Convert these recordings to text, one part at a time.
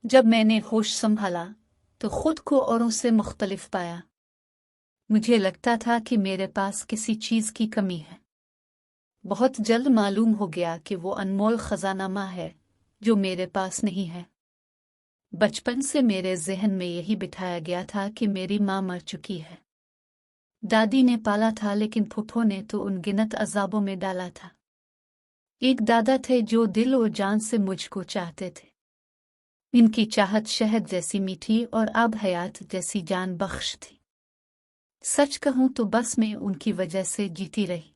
जब मैंने होश संभाला तो खुद को औरों से मुख्तलिफ पाया। मुझे लगता था कि मेरे पास किसी चीज की कमी है। बहुत जल्द मालूम हो गया कि वो अनमोल खजाना माँ है जो मेरे पास नहीं है। बचपन से मेरे जहन में यही बिठाया गया था कि मेरी माँ मर चुकी है। दादी ने पाला था, लेकिन फूफो ने तो अनगिनत अजाबों में डाला था। एक दादा थे जो दिल और जान से मुझको चाहते थे। इनकी चाहत शहद जैसी मीठी और अब हयात जैसी जान बख्श थी। सच कहूं तो बस मैं उनकी वजह से जीती रही।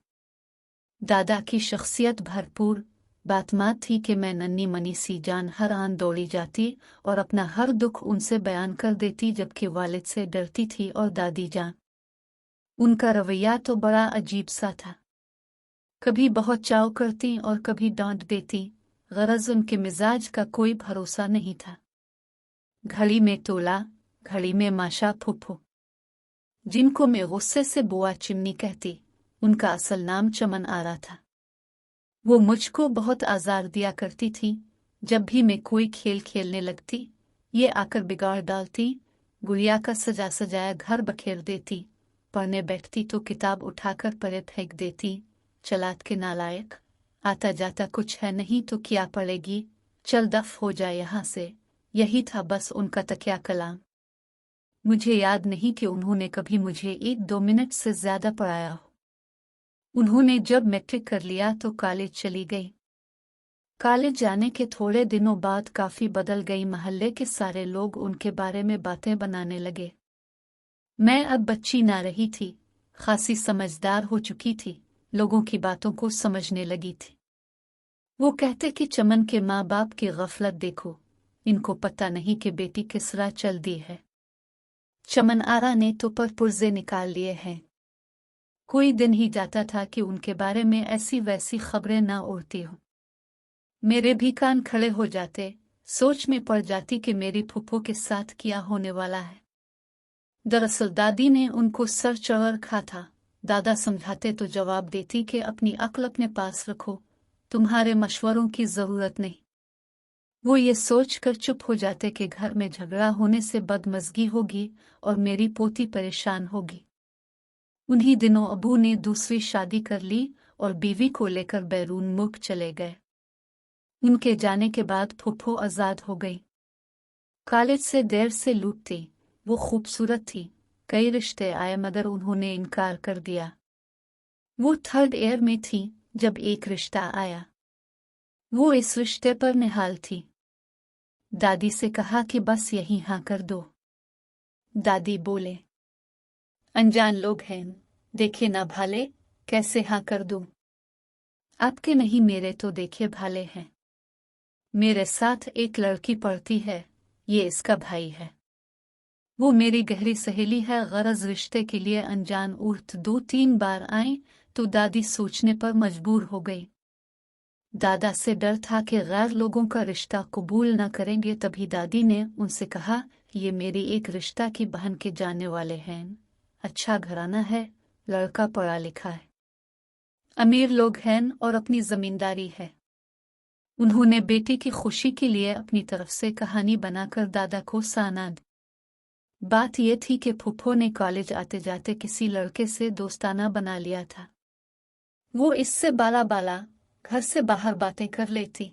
दादा की शख्सियत भरपूर बातमात थी कि मैं नन्ही मनी सी जान हर आन दौड़ी जाती और अपना हर दुख उनसे बयान कर देती, जबकि वालिद से डरती थी। और दादी जान, उनका रवैया तो बड़ा अजीब सा था। कभी बहुत चाव करती और कभी डांट देती। गरज उनके मिजाज का कोई भरोसा नहीं था। घड़ी में तोला, घड़ी में माशा फूफो, जिनको मैं गुस्से से बुआ चिमनी कहती, उनका असल नाम चमन आरा था। वो मुझको बहुत आज़ार दिया करती थी। जब भी मैं कोई खेल खेलने लगती, ये आकर बिगाड़ डालती। गुड़िया का सजा सजाया घर बखेर देती। पढ़ने बैठती तो किताब उठाकर परे फेंक देती। चलात के नालायक, आता जाता कुछ है नहीं तो क्या पड़ेगी, चल दफ हो जाए यहाँ से। यही था बस उनका तकिया कलाम। मुझे याद नहीं कि उन्होंने कभी मुझे 1-2 मिनट से ज्यादा पढ़ाया हो। उन्होंने जब मैट्रिक कर लिया तो कॉलेज चली गई। कॉलेज जाने के थोड़े दिनों बाद काफी बदल गई। मोहल्ले के सारे लोग उनके बारे में बातें बनाने लगे। मैं अब बच्ची ना रही थी, खासी समझदार हो चुकी थी, लोगों की बातों को समझने लगी थी। वो कहते कि चमन के माँ बाप की गफलत देखो, इनको पता नहीं कि बेटी किस राह चल दी है। चमन आरा ने तो पर पुर्जे निकाल लिए हैं। कोई दिन ही जाता था कि उनके बारे में ऐसी वैसी खबरें ना उड़ती हो। मेरे भी कान खड़े हो जाते, सोच में पड़ जाती कि मेरी फूफो के साथ क्या होने वाला है। दरअसल दादी ने उनको सर चढ़ रखा था। दादा समझाते तो जवाब देती कि अपनी अक्ल अपने पास रखो, तुम्हारे मशवरों की जरूरत नहीं। वो ये सोच कर चुप हो जाते कि घर में झगड़ा होने से बदमज़गी होगी और मेरी पोती परेशान होगी। उन्हीं दिनों अबू ने दूसरी शादी कर ली और बीवी को लेकर बैरून मुल्क चले गए। उनके जाने के बाद फूफो आज़ाद हो गई। कॉलेज से देर से लूटती। वो खूबसूरत थी, कई रिश्ते आए मगर उन्होंने इनकार कर दिया। वो 3rd ईयर में थी जब एक रिश्ता आया। वो इस रिश्ते पर निहाल थी। दादी से कहा कि बस यही हाँ कर दो। दादी बोले, अनजान लोग हैं, देखे ना भाले, कैसे हाँ कर दूं। आपके नहीं मेरे तो देखे भाले हैं। मेरे साथ एक लड़की पढ़ती है, ये इसका भाई है। वो मेरी गहरी सहेली है। गरज रिश्ते के लिए अनजान उर्त 2-3 बार आई तो दादी सोचने पर मजबूर हो गई। दादा से डर था कि गैर लोगों का रिश्ता कबूल न करेंगे, तभी दादी ने उनसे कहा, ये मेरी एक रिश्ता की बहन के जाने वाले हैं, अच्छा घराना है, लड़का पढ़ा लिखा है, अमीर लोग हैं और अपनी जमींदारी है। उन्होंने बेटी की खुशी के लिए अपनी तरफ से कहानी बनाकर दादा को साना दी। बात यह थी कि फूफो ने कॉलेज आते जाते किसी लड़के से दोस्ताना बना लिया था। वो इससे बाला बाला घर से बाहर बातें कर लेती।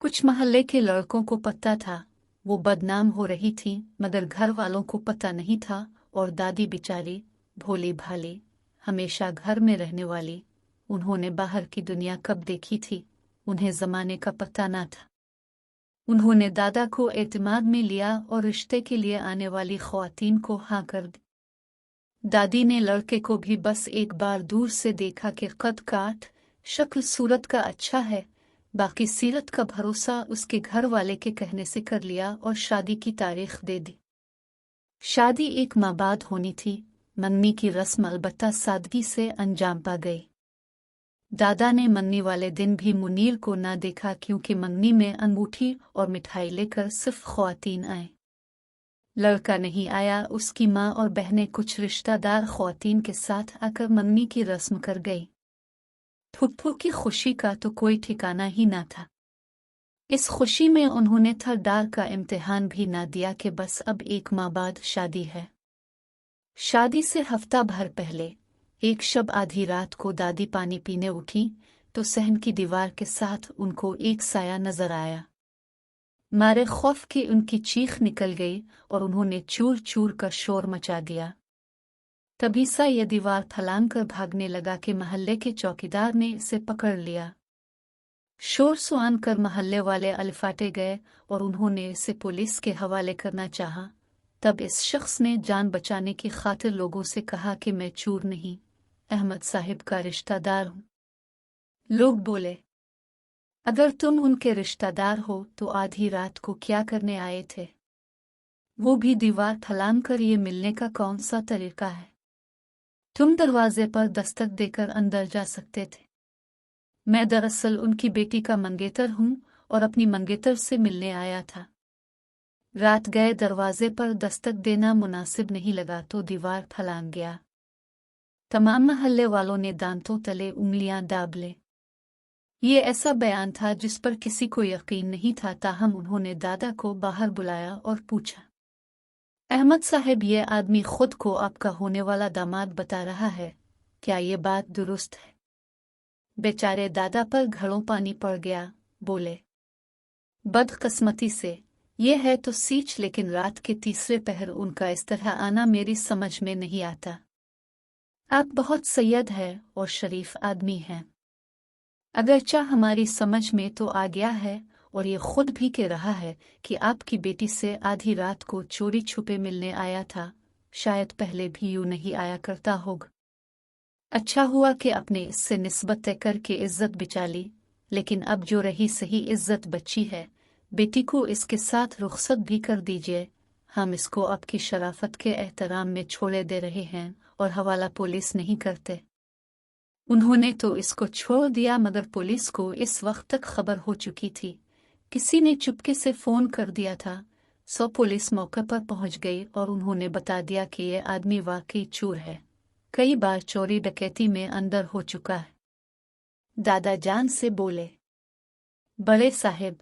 कुछ मोहल्ले के लड़कों को पता था वो बदनाम हो रही थी, मगर घर वालों को पता नहीं था। और दादी बेचारी भोली भाली, हमेशा घर में रहने वाली, उन्होंने बाहर की दुनिया कब देखी थी, उन्हें जमाने का पता ना था। उन्होंने दादा को एतमाद में लिया और रिश्ते के लिए आने वाली ख्वातीन को हाँ कर दी। दादी ने लड़के को भी बस एक बार दूर से देखा कि कद काठ शक्ल सूरत का अच्छा है, बाकी सीरत का भरोसा उसके घर वाले के कहने से कर लिया और शादी की तारीख दे दी। शादी 1 माह बाद होनी थी। मंगनी की रस्म अलबत्ता सादगी से अंजाम पा गई। दादा ने मंगनी वाले दिन भी मुनीर को ना देखा, क्योंकि मंगनी में अंगूठी और मिठाई लेकर सिर्फ ख्वातीन आए। लड़का नहीं आया। उसकी माँ और बहनें कुछ रिश्तेदार ख्वातीन के साथ आकर मंगनी की रस्म कर गई। फुप्पू की खुशी का तो कोई ठिकाना ही ना था। इस खुशी में उन्होंने थरदार का इम्तिहान भी ना दिया कि बस अब 1 माह बाद शादी है। शादी से हफ्ता भर पहले एक शब आधी रात को दादी पानी पीने उठी तो सहन की दीवार के साथ उनको एक साया नजर आया। मारे खौफ की उनकी चीख निकल गई और उन्होंने चूर चूर कर शोर मचा दिया। तभी सा यह दीवार फलांग कर भागने लगा कि महल्ले के चौकीदार ने इसे पकड़ लिया। शोर सुआन कर महल्ले वाले अलफाटे गए और उन्होंने इसे पुलिस के हवाले करना चाहा। तब इस शख्स ने जान बचाने की खातिर लोगों से कहा कि मैं चूर नहीं, अहमद साहिब का रिश्तेदार हूँ। लोग बोले, अगर तुम उनके रिश्तेदार हो तो आधी रात को क्या करने आए थे? वो भी दीवार फलांग कर ये मिलने का कौन सा तरीका है? तुम दरवाजे पर दस्तक देकर अंदर जा सकते थे। मैं दरअसल उनकी बेटी का मंगेतर हूँ और अपनी मंगेतर से मिलने आया था। रात गए दरवाजे पर दस्तक देना मुनासिब नहीं लगा तो दीवार फलांग गया। तमाम महल्ले वालों ने दांतों तले उंगलियां दाब ले। ये ऐसा बयान था जिस पर किसी को यकीन नहीं था, ताहम उन्होंने दादा को बाहर बुलाया और पूछा, अहमद साहब, ये आदमी खुद को आपका होने वाला दामाद बता रहा है, क्या ये बात दुरुस्त है? बेचारे दादा पर घड़ों पानी पड़ गया। बोले, बदकिस्मती से ये है तो सीच, लेकिन रात के तीसरे पहर उनका इस तरह आना मेरी समझ में नहीं आता। आप बहुत सैयद है और शरीफ आदमी हैं। अगरचा हमारी समझ में तो आ गया है और ये खुद भी कह रहा है कि आपकी बेटी से आधी रात को चोरी छुपे मिलने आया था। शायद पहले भी यूं नहीं आया करता होगा। अच्छा हुआ कि अपने इससे निस्बत तय करके इज्जत बचा ली, लेकिन अब जो रही सही इज्जत बची है, बेटी को इसके साथ रुखसत भी कर दीजिए। हम इसको आपकी शराफत के एहतराम में छोड़े दे रहे हैं और हवाला पुलिस नहीं करते। उन्होंने तो इसको छोड़ दिया, मगर पुलिस को इस वक्त तक खबर हो चुकी थी। किसी ने चुपके से फोन कर दिया था। सो पुलिस मौके पर पहुंच गई और उन्होंने बता दिया कि यह आदमी वाकई चोर है, कई बार चोरी डकैती में अंदर हो चुका है। दादा जान से बोले, बड़े साहिब,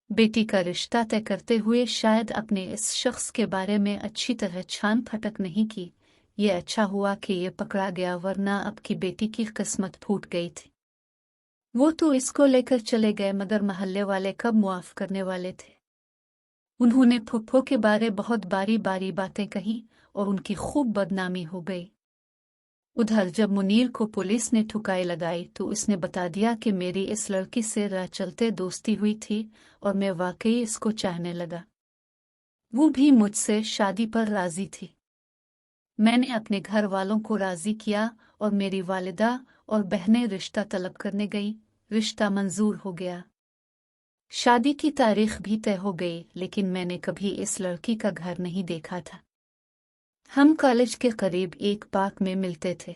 बेटी का रिश्ता तय करते हुए शायद अपने इस शख्स के बारे में अच्छी तरह छान फटक नहीं की। ये अच्छा हुआ कि ये पकड़ा गया, वरना आपकी बेटी की किस्मत फूट गई थी। वो तो इसको लेकर चले गए, मगर महल्ले वाले कब मुआफ करने वाले थे। उन्होंने फुफ्फो के बारे बहुत बारी बारी बातें कही और उनकी खूब बदनामी हो गई। उधर जब मुनीर को पुलिस ने ठुकाई लगाई तो उसने बता दिया कि मेरी इस लड़की से राह चलते दोस्ती हुई थी और मैं वाकई इसको चाहने लगा। वो भी मुझसे शादी पर राजी थी। मैंने अपने घर वालों को राजी किया और मेरी वालिदा और बहनें रिश्ता तलब करने गई। रिश्ता मंजूर हो गया, शादी की तारीख भी तय हो गई, लेकिन मैंने कभी इस लड़की का घर नहीं देखा था। हम कॉलेज के करीब एक पार्क में मिलते थे।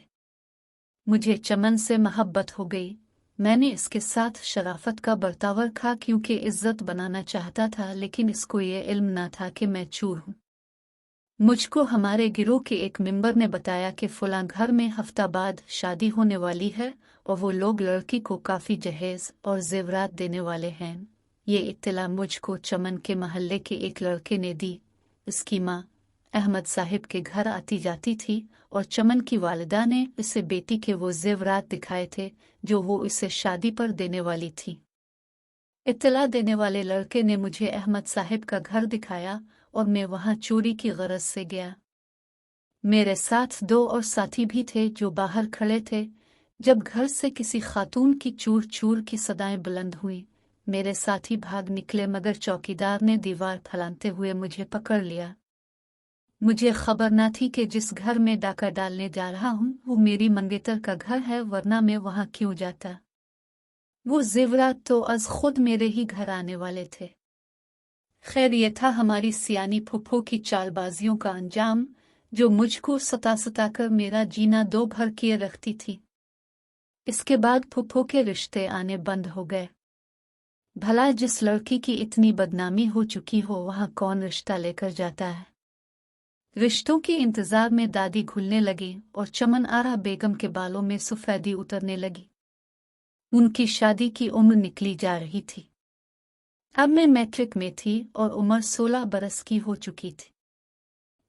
मुझे चमन से मोहब्बत हो गई। मैंने इसके साथ शराफत का बर्ताव रखा क्योंकि इज्जत बनाना चाहता था, लेकिन इसको ये इल्म ना था कि मैं चूर हूँ। मुझको हमारे गिरोह के एक मेंबर ने बताया कि फलां घर में हफ्ता बाद शादी होने वाली है और वो लोग लड़की को काफ़ी जहेज और जेवरात देने वाले हैं। ये इत्तला मुझको चमन के महल्ले के एक लड़के ने दी। इसकी माँ अहमद साहिब के घर आती जाती थी और चमन की वालिदा ने इसे बेटी के वो जेवरात दिखाए थे जो वो इसे शादी पर देने वाली थी। इत्तला देने वाले लड़के ने मुझे अहमद साहिब का घर दिखाया और मैं वहां चोरी की गरज से गया। मेरे साथ 2 और साथी भी थे जो बाहर खड़े थे। जब घर से किसी खातून की चूर चूर की सदाएं बुलंद हुई, मेरे साथी भाग निकले, मगर चौकीदार ने दीवार फैलाते हुए मुझे पकड़ लिया। मुझे खबर न थी कि जिस घर में डाका डालने जा रहा हूँ वो मेरी मंगेतर का घर है, वरना मैं वहां क्यों जाता। वो जेवरात तो अज खुद मेरे ही घर आने वाले थे। खैर, ये था हमारी सियानी फुफ्फो की चालबाजियों का अंजाम, जो मुझको सता सता कर मेरा जीना दो भर किए रखती थी। इसके बाद फुफ्फो के रिश्ते आने बंद हो गए। भला जिस लड़की की इतनी बदनामी हो चुकी हो वहां कौन रिश्ता लेकर जाता है। रिश्तों के इंतजार में दादी घुलने लगी और चमन आरा बेगम के बालों में सफेदी उतरने लगी। उनकी शादी की उम्र निकली जा रही थी। अब मैं मैट्रिक में थी और उम्र 16 बरस की हो चुकी थी।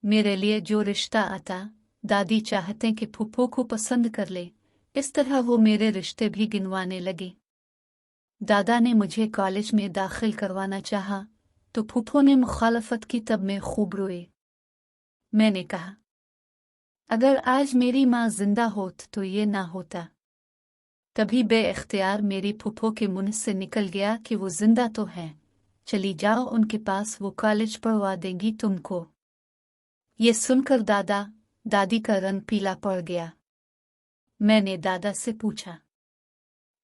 मेरे लिए जो रिश्ता आता, दादी चाहते कि फूफो को पसंद कर ले, इस तरह वो मेरे रिश्ते भी गिनवाने लगे। दादा ने मुझे कॉलेज में दाखिल करवाना चाहा तो फूफो ने मुखालफत की, तब मैं खूब रोए। मैंने कहा, अगर आज मेरी माँ जिंदा होत तो ये ना होता। तभी बे-इख्तियार मेरी फूफो के मुंह से निकल गया कि वो जिंदा तो हैं, चली जाओ उनके पास, वो कॉलेज पढ़वा देंगी तुमको। ये सुनकर दादा दादी का रंग पीला पड़ गया। मैंने दादा से पूछा,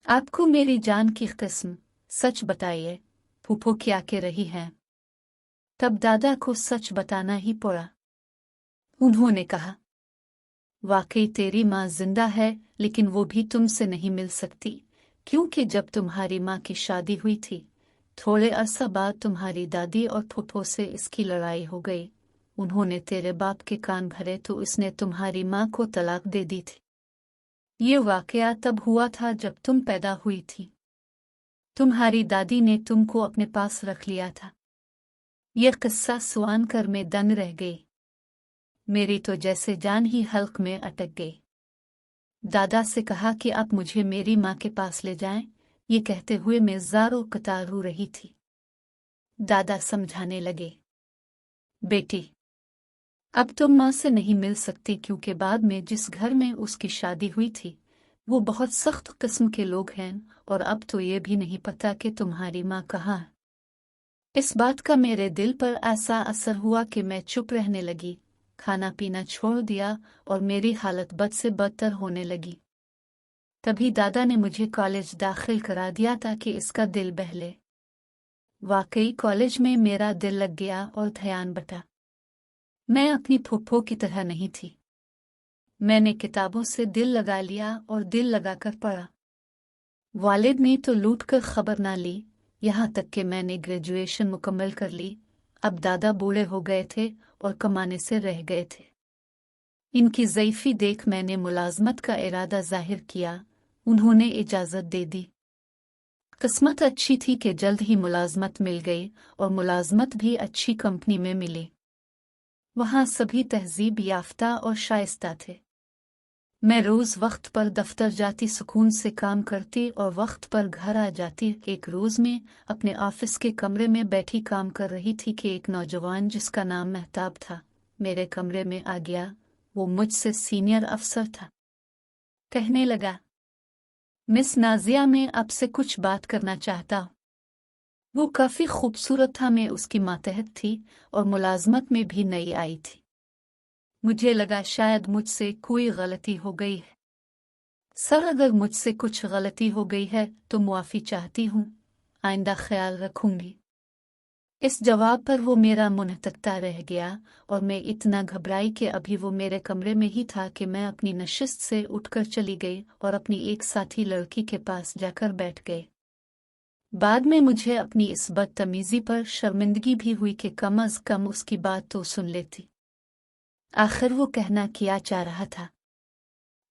आपको मेरी जान की किस्म, सच बताइए, फूफो क्या कह रही हैं? तब दादा को सच बताना ही पड़ा। उन्होंने कहा, वाकई तेरी माँ जिंदा है, लेकिन वो भी तुमसे नहीं मिल सकती, क्योंकि जब तुम्हारी माँ की शादी हुई थी, थोड़े अरसा बाद तुम्हारी दादी और फूफो से इसकी लड़ाई हो गई। उन्होंने तेरे बाप के कान भरे तो इसने तुम्हारी माँ को तलाक दे दी थी। ये वाकया तब हुआ था जब तुम पैदा हुई थी। तुम्हारी दादी ने तुमको अपने पास रख लिया था। यह किस्सा सुन कर मैं दंग रह गई। मेरी तो जैसे जान ही हल्क में अटक गई। दादा से कहा कि आप मुझे मेरी माँ के पास ले जाएं। ये कहते हुए मैं ज़ारों कतार रो रही थी। दादा समझाने लगे, बेटी, अब तुम माँ से नहीं मिल सकती, क्योंकि बाद में जिस घर में उसकी शादी हुई थी वो बहुत सख्त किस्म के लोग हैं, और अब तो ये भी नहीं पता कि तुम्हारी माँ कहाँ है। इस बात का मेरे दिल पर ऐसा असर हुआ कि मैं चुप रहने लगी, खाना पीना छोड़ दिया और मेरी हालत बद से बदतर होने लगी। तभी दादा ने मुझे कॉलेज दाखिल करा दिया ताकि इसका दिल बहले। वाकई कॉलेज में मेरा दिल लग गया और ध्यान बटा। मैं अपनी फूफो की तरह नहीं थी। मैंने किताबों से दिल लगा लिया और दिल लगाकर पढ़ा। वालिद ने तो लूट कर खबर ना ली, यहाँ तक कि मैंने ग्रेजुएशन मुकम्मल कर ली। अब दादा बूढ़े हो गए थे और कमाने से रह गए थे। इनकी ज़ईफ़ी देख मैंने मुलाजमत का इरादा जाहिर किया। उन्होंने इजाज़त दे दी। किस्मत अच्छी थी कि जल्द ही मुलाजमत मिल गई, और मुलाजमत भी अच्छी कंपनी में मिली। वहाँ सभी तहजीब याफ्ता और शाइस्ता थे। मैं रोज़ वक्त पर दफ्तर जाती, सुकून से काम करती और वक्त पर घर आ जाती। एक रोज़ में अपने ऑफिस के कमरे में बैठी काम कर रही थी कि एक नौजवान जिसका नाम महताब था मेरे कमरे में आ गया। वो मुझसे सीनियर अफसर था। कहने लगा, मिस नाजिया, मैं आपसे कुछ बात करना चाहता हूँ। वो काफ़ी खूबसूरत था। मैं उसकी मातहत थी और मुलाजमत में भी नई आई थी। मुझे लगा शायद मुझसे कोई गलती हो गई है। सर, अगर मुझसे कुछ गलती हो गई है तो मुआफ़ी चाहती हूँ, आइंदा ख्याल रखूंगी। इस जवाब पर वो मेरा मुंह तकता रह गया और मैं इतना घबराई कि अभी वो मेरे कमरे में ही था कि मैं अपनी नशिस्त से उठकर चली गई और अपनी एक साथी लड़की के पास जाकर बैठ गई। बाद में मुझे अपनी इस बदतमीजी पर शर्मिंदगी भी हुई कि कम अज कम उसकी बात तो सुन लेती। आखिर वो कहना क्या चाह रहा था।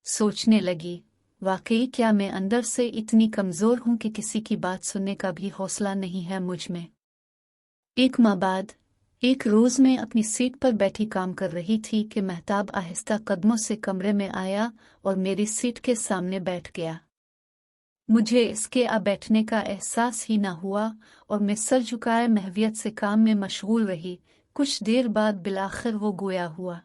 सोचने लगी, वाकई क्या मैं अंदर से इतनी कमज़ोर हूं कि किसी की बात सुनने का भी हौसला नहीं है मुझ में। एक माह बाद एक रोज़ मैं अपनी सीट पर बैठी काम कर रही थी कि महताब आहिस्ता कदमों से कमरे में आया और मेरी सीट के सामने बैठ गया। मुझे इसके आ बैठने का एहसास ही न हुआ और मैं सर झुकाए महवियत से काम में मशगूल रही। कुछ देर बाद बिलाखिर वो गोया हुआ,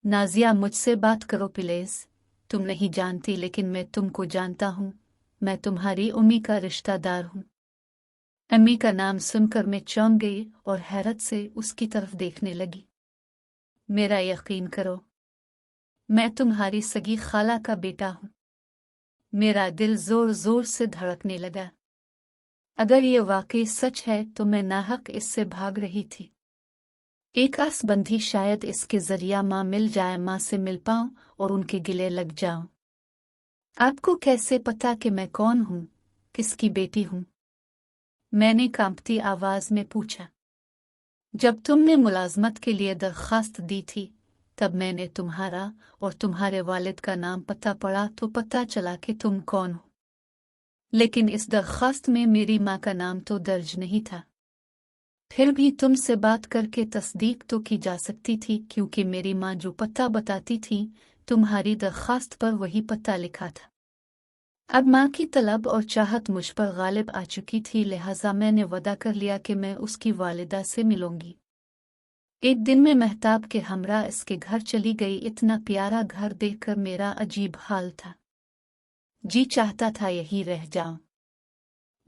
नाजिया, मुझसे बात करो प्लीज़। तुम नहीं जानती लेकिन मैं तुमको जानता हूँ। मैं तुम्हारी उम्मी का रिश्तेदार हूँ। अम्मी का नाम सुनकर मैं चौंक गई और हैरत से उसकी तरफ देखने लगी। मेरा यकीन करो, मैं तुम्हारी सगी खाला का बेटा हूँ। मेरा दिल जोर जोर से धड़कने लगा। अगर ये वाकई सच है तो मैं नाहक इससे भाग रही थी। एक आस बंधी, शायद इसके जरिया माँ मिल जाए, माँ से मिल पाऊं और उनके गिले लग जाऊं। आपको कैसे पता कि मैं कौन हूँ, किसकी बेटी हूँ? मैंने कांपती आवाज में पूछा। जब तुमने मुलाजमत के लिए दरखास्त दी थी तब मैंने तुम्हारा और तुम्हारे वालिद का नाम पता पढ़ा तो पता चला कि तुम कौन हो। लेकिन इस दरख्वास्त में मेरी माँ का नाम तो दर्ज नहीं था। फिर भी तुमसे बात करके तस्दीक तो की जा सकती थी, क्योंकि मेरी माँ जो पता बताती थी तुम्हारी दरख्वास्त पर वही पता लिखा था। अब माँ की तलब और चाहत मुझ पर गालिब आ चुकी थी, लिहाजा मैंने वदा कर लिया कि मैं उसकी वालिदा से मिलूंगी। एक दिन मैं महताब के हमरा इसके घर चली गई। इतना प्यारा घर देखकर मेरा अजीब हाल था, जी चाहता था यही रह जाऊं।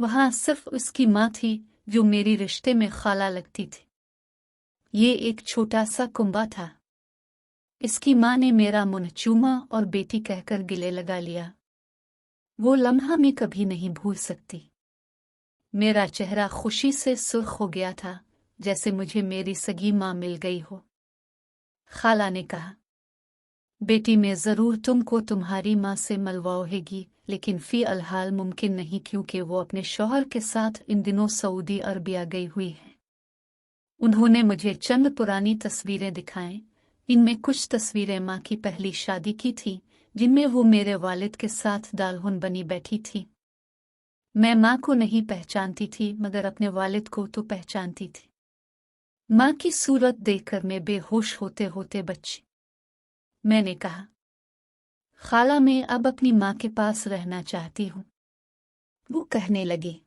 वहां सिर्फ उसकी माँ थी जो मेरी रिश्ते में खाला लगती थी। ये एक छोटा सा कुंबा था। इसकी माँ ने मेरा मुंह चूमा और बेटी कहकर गिले लगा लिया। वो लम्हा मैं कभी नहीं भूल सकती। मेरा चेहरा खुशी से सुर्ख हो गया था, जैसे मुझे मेरी सगी माँ मिल गई हो। खाला ने कहा, बेटी मैं ज़रूर तुमको तुम्हारी माँ से मिलवाऊंगी, लेकिन फ़ी अलहाल मुमकिन नहीं, क्योंकि वो अपने शौहर के साथ इन दिनों सऊदी अरबिया गई हुई है। उन्होंने मुझे चंद पुरानी तस्वीरें दिखाएं। इनमें कुछ तस्वीरें माँ की पहली शादी की थी, जिनमें वो मेरे वालिद के साथ दाल्हन बनी बैठी थी। मैं माँ को नहीं पहचानती थी, मगर अपने वालिद को तो पहचानती थी। माँ की सूरत देखकर मैं बेहोश होते होते बची। मैंने कहा, खाला मैं अब अपनी माँ के पास रहना चाहती हूँ। वो कहने लगी,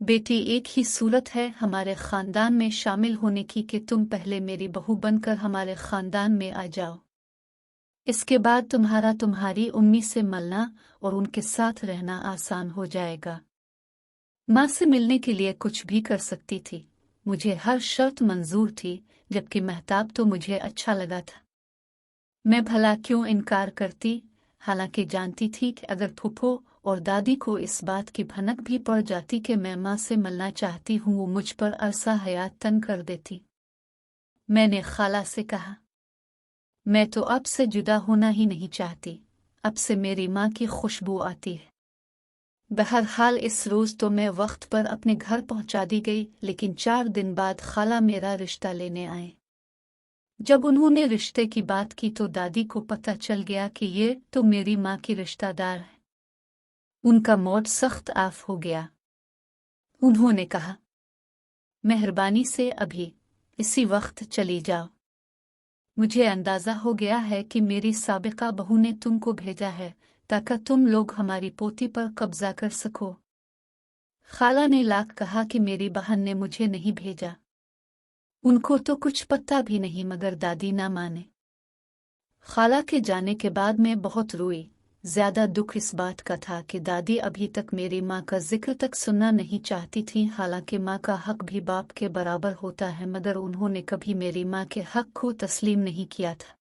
बेटी एक ही सूरत है हमारे खानदान में शामिल होने की कि तुम पहले मेरी बहू बनकर हमारे खानदान में आ जाओ। इसके बाद तुम्हारा तुम्हारी उम्मी से मिलना और उनके साथ रहना आसान हो जाएगा। माँ से मिलने के लिए कुछ भी कर सकती थी, मुझे हर शर्त मंजूर थी, जबकि महताब तो मुझे अच्छा लगा था। मैं भला क्यों इनकार करती, हालांकि जानती थी कि अगर फूफो और दादी को इस बात की भनक भी पड़ जाती कि मैं माँ से मिलना चाहती हूँ, वो मुझ पर अरसा हयात तंग कर देती। मैंने खाला से कहा, मैं तो अब से जुदा होना ही नहीं चाहती। अब से मेरी माँ की खुशबू आती है। बहरहाल इस रोज़ तो मैं वक्त पर अपने घर पहुंचा दी गई, लेकिन 4 दिन बाद खाला मेरा रिश्ता लेने आए। जब उन्होंने रिश्ते की बात की तो दादी को पता चल गया कि ये तो मेरी माँ की रिश्तेदार है। उनका मूड सख्त आफ हो गया। उन्होंने कहा, मेहरबानी से अभी इसी वक्त चली जाओ। मुझे अंदाजा हो गया है कि मेरी साबिका बहू ने तुमको भेजा है ताकि तुम लोग हमारी पोती पर कब्जा कर सको। खाला ने लाख कहा कि मेरी बहन ने मुझे नहीं भेजा, उनको तो कुछ पता भी नहीं, मगर दादी ना माने। खाला के जाने के बाद मैं बहुत रोई। ज्यादा दुख इस बात का था कि दादी अभी तक मेरी माँ का जिक्र तक सुनना नहीं चाहती थी। हालांकि माँ का हक भी बाप के बराबर होता है, मगर उन्होंने कभी मेरी माँ के हक को तस्लीम नहीं किया था।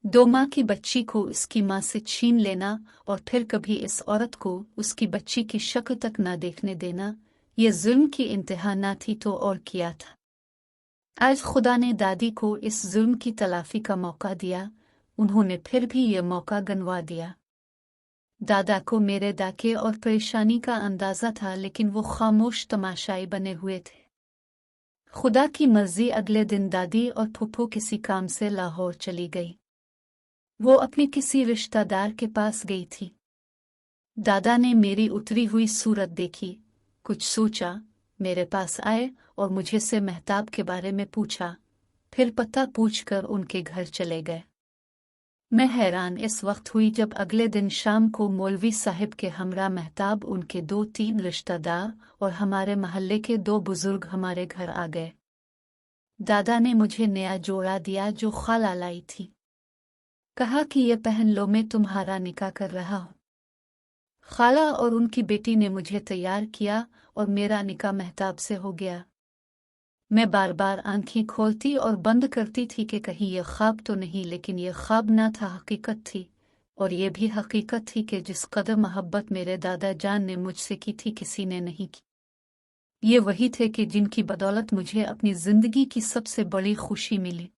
2 माँ की बच्ची को उसकी माँ से छीन लेना और फिर कभी इस औरत को उसकी बच्ची की शक्ल तक न देखने देना, ये जुल्म की इंतहा न थी तो और किया था। आज खुदा ने दादी को इस जुल्म की तलाफी का मौका दिया। उन्होंने फिर भी ये मौका गंवा दिया। दादा को मेरे डाके और परेशानी का अंदाजा था, लेकिन वो खामोश तमाशाई बने हुए थे। खुदा की मर्जी, अगले दिन दादी और फूफो किसी काम से लाहौर चली गई। वो अपने किसी रिश्तेदार के पास गई थी। दादा ने मेरी उतरी हुई सूरत देखी, कुछ सोचा, मेरे पास आए और मुझे से महताब के बारे में पूछा। फिर पता पूछकर उनके घर चले गए। मैं हैरान इस वक्त हुई जब अगले दिन शाम को मौलवी साहिब के हमरा महताब, उनके 2-3 रिश्तेदार और हमारे महल्ले के 2 बुजुर्ग हमारे घर आ गए। दादा ने मुझे नया जोड़ा दिया जो खाला लाई थी। कहा कि ये पहन लो, मैं तुम्हारा निकाह कर रहा हूँ। खाला और उनकी बेटी ने मुझे तैयार किया और मेरा निकाह महताब से हो गया। मैं बार बार आंखें खोलती और बंद करती थी कि कहीं ये ख्वाब तो नहीं, लेकिन ये ख्वाब न था, हकीकत थी। और ये भी हकीकत थी कि जिस कदर मोहब्बत मेरे दादा जान ने मुझसे की थी, किसी ने नहीं की। ये वही थे कि जिनकी बदौलत मुझे अपनी जिंदगी की सबसे बड़ी खुशी मिली।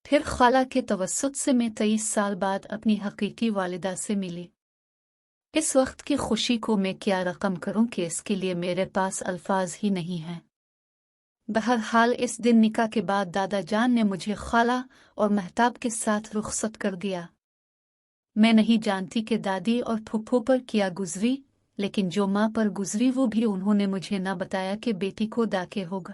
फिर खाला के तवस्सुत से मैं 23 साल बाद अपनी हकीकी वालिदा से मिली। इस वक्त की खुशी को मैं क्या रकम करूं कि इसके लिए मेरे पास अल्फाज ही नहीं हैं। बहरहाल इस दिन निकाह के बाद दादा जान ने मुझे खाला और महताब के साथ रुखसत कर दिया। मैं नहीं जानती कि दादी और फूफो पर क्या गुजरी, لیکن جو ماں پر گزری وہ بھی انہوں نے مجھے نہ بتایا کہ بیٹی کو داکے ہوگا۔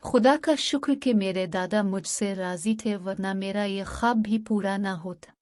خدا کا شکر کہ میرے دادا مجھ سے راضی تھے، ورنہ میرا یہ خواب بھی پورا نہ ہوتا۔